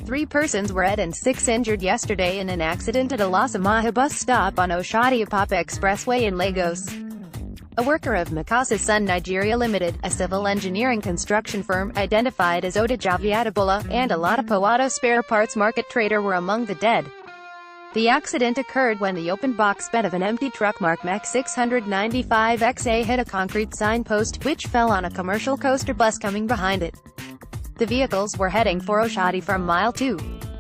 3 persons were dead and 6 injured yesterday in an accident at Ilasamaja Bus Stop on Oshodi-Apapa Expressway in Lagos. A worker of Makasa Sun Nigeria Limited, a civil engineering construction firm, identified as Odejayi Adebola, and a Ladipo auto spare parts market trader were among the dead. The accident occurred when the open box bed of an empty truck marked Mac 695XA hit a concrete signpost, which fell on a commercial coaster bus coming behind it. The vehicles were heading for Oshodi from mile 2.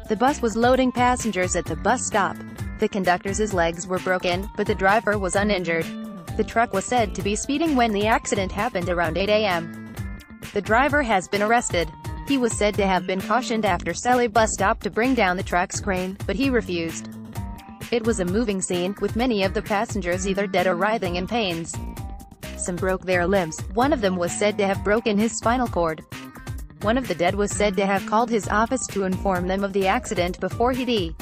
The bus was loading passengers at the bus stop. The conductor's legs were broken, but the driver was uninjured. The truck was said to be speeding when the accident happened around 8 a.m. The driver has been arrested. He was said to have been cautioned after Ladipo bus stop to bring down the truck's crane, but he refused. It was a moving scene, with many of the passengers either dead or writhing in pains. Some broke their limbs. One of them was said to have broken his spinal cord. One of the dead was said to have called his office to inform them of the accident before he died.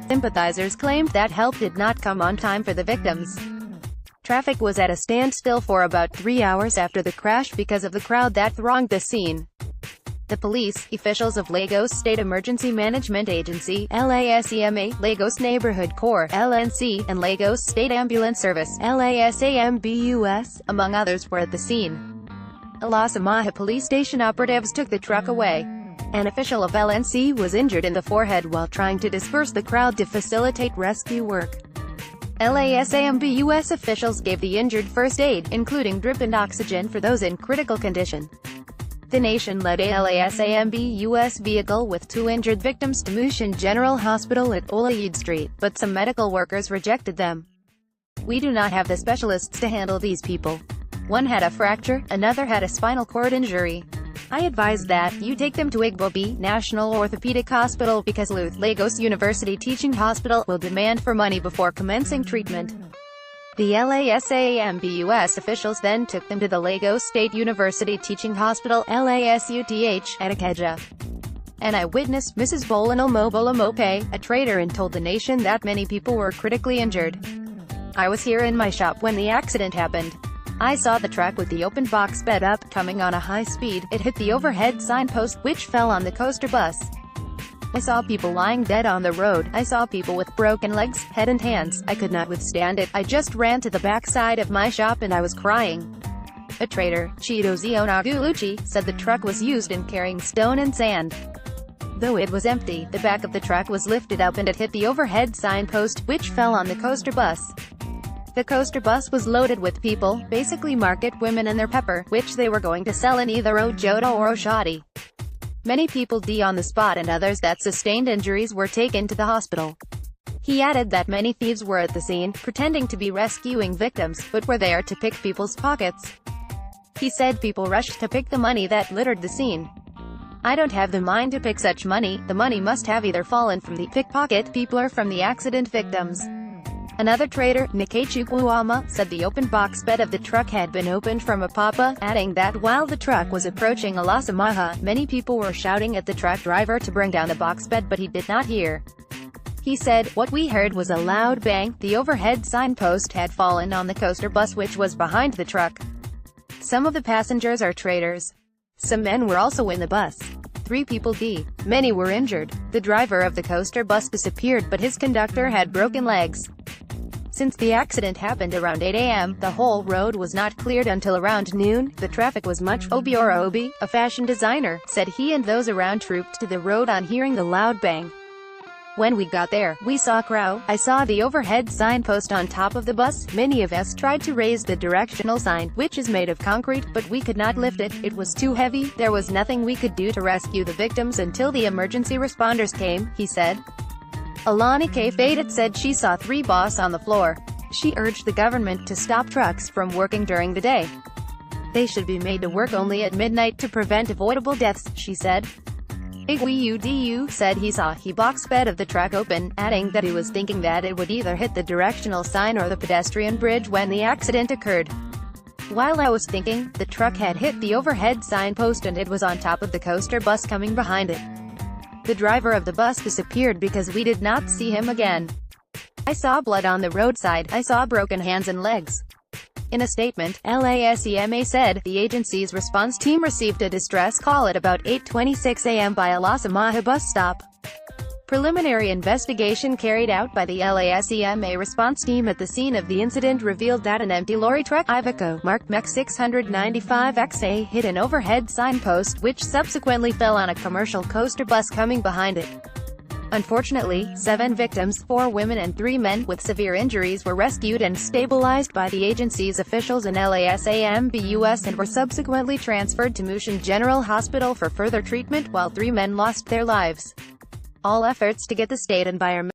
Sympathizers claimed that help did not come on time for the victims. Traffic was at a standstill for about 3 hours after the crash because of the crowd that thronged the scene. The police, officials of Lagos State Emergency Management Agency (LASEMA), Lagos Neighborhood Corps (LNC), and Lagos State Ambulance Service (LASAMBUS), among others, were at the scene. Ilasamaja police station operatives took the truck away. An official of LNC was injured in the forehead while trying to disperse the crowd to facilitate rescue work. LASAMBUS officials gave the injured first aid, including drip and oxygen for those in critical condition. The nation led a LASAMBUS vehicle with 2 injured victims to Mushin General Hospital at Odejayi Street, but some medical workers rejected them. "We do not have the specialists to handle these people. One had a fracture, another had a spinal cord injury. I advise that you take them to Igbobi National Orthopedic Hospital because Lagos University Teaching Hospital will demand for money before commencing treatment." The LASAMBUS officials then took them to the Lagos State University Teaching Hospital (LASUTH) at Ikeja. An eyewitness, Mrs. Bolanomo Mope, a trader, told the nation that many people were critically injured. "I was here in my shop when the accident happened. I saw the truck with the open box bed up, coming on a high speed. It hit the overhead signpost, which fell on the coaster bus. I saw people lying dead on the road. I saw people with broken legs, head and hands. I could not withstand it. I just ran to the back side of my shop and I was crying." A trader, Chidozie Onaguluchi, said the truck was used in carrying stone and sand. Though it was empty, the back of the truck was lifted up and it hit the overhead signpost, which fell on the coaster bus. The coaster bus was loaded with people, basically market women and their pepper, which they were going to sell in either Ojoda or Oshodi. Many people died on the spot and others that sustained injuries were taken to the hospital. He added that many thieves were at the scene, pretending to be rescuing victims, but were there to pick people's pockets. He said people rushed to pick the money that littered the scene. "I don't have the mind to pick such money. The money must have either fallen from the pickpocket people or from the accident victims." Another trader, Nkechi Puama, said the open box bed of the truck had been opened from Apapa, adding that while the truck was approaching Ilasamaja, many people were shouting at the truck driver to bring down the box bed, but he did not hear. He said, "What we heard was a loud bang. The overhead signpost had fallen on the coaster bus which was behind the truck." Some of the passengers are traders. Some men were also in the bus. 3 people died. Many were injured. The driver of the coaster bus disappeared, but his conductor had broken legs. Since the accident happened around 8 a.m., the whole road was not cleared until around noon. The traffic was much. Obi, a fashion designer, said he and those around trooped to the road on hearing the loud bang. "When we got there, we saw a crowd. I saw the overhead signpost on top of the bus. Many of us tried to raise the directional sign, which is made of concrete, but we could not lift it. It was too heavy. There was nothing we could do to rescue the victims until the emergency responders came," he said. Alani K. Fadet said she saw 3 boss on the floor. She urged the government to stop trucks from working during the day. "They should be made to work only at midnight to prevent avoidable deaths," she said. Igwe said he saw the box bed of the truck open, adding that he was thinking that it would either hit the directional sign or the pedestrian bridge when the accident occurred. "While I was thinking, the truck had hit the overhead signpost and it was on top of the coaster bus coming behind it. The driver of the bus disappeared because we did not see him again. I saw blood on the roadside. I saw broken hands and legs." In a statement, LASEMA said, the agency's response team received a distress call at about 8:26 a.m. by Ilasamaja Bus Stop. Preliminary investigation carried out by the LASEMA response team at the scene of the incident revealed that an empty lorry truck, Iveco, marked MEC 695XA, hit an overhead signpost, which subsequently fell on a commercial coaster bus coming behind it. Unfortunately, 7 victims, 4 women and 3 men, with severe injuries were rescued and stabilized by the agency's officials in LASAMB US and were subsequently transferred to Mushin General Hospital for further treatment, while 3 men lost their lives. All efforts to get the state environmental